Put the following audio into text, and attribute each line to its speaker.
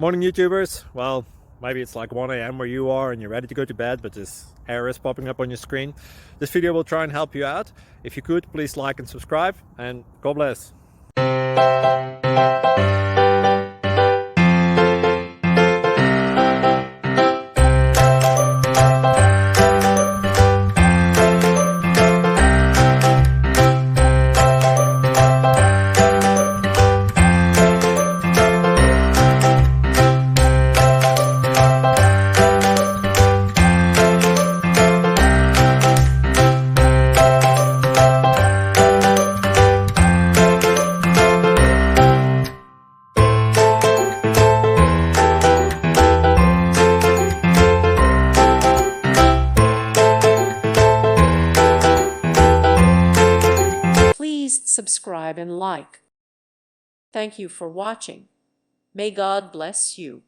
Speaker 1: Morning YouTubers. Well, maybe it's like 1 a.m. where you are and you're ready to go to bed, but this error is popping up on your screen. This video will try and help you out. If you could, please like and subscribe, and God bless.
Speaker 2: Please subscribe and like. Thank you for watching. May God bless you.